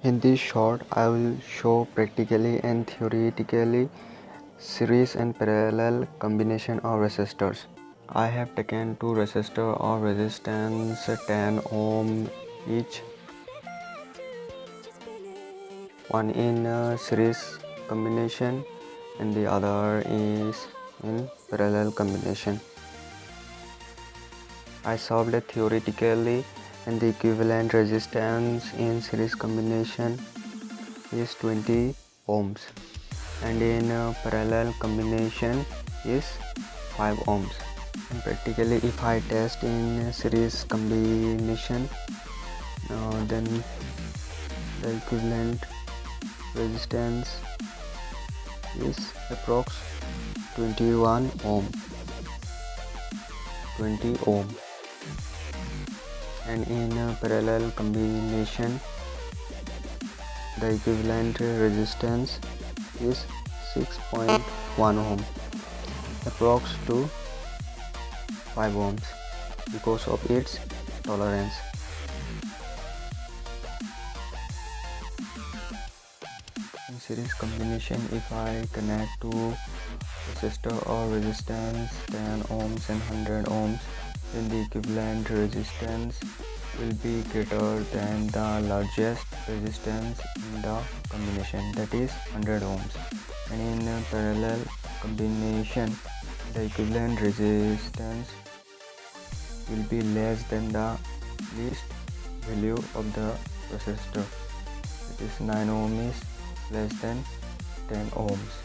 In this short, I will show practically and theoretically series and parallel combination of resistors. I have taken two resistors of resistance 10 ohm each, one in series combination and the other is in parallel combination. I solved it theoretically, and the equivalent resistance in series combination is 20 ohms and in parallel combination is 5 ohms. And practically, if I test in series combination, then the equivalent resistance is approx 21 ohm, 20 ohm, and in parallel combination the equivalent resistance is 6.1 ohm, approx to 5 ohms because of its tolerance. In series combination, if I connect two resistor or resistance 10 ohms and 100 ohms, then the equivalent resistance will be greater than the largest resistance in the combination, that is 100 ohms. And in parallel combination, the equivalent resistance will be less than the least value of the resistor, that is 9 ohm is less than 10 ohms.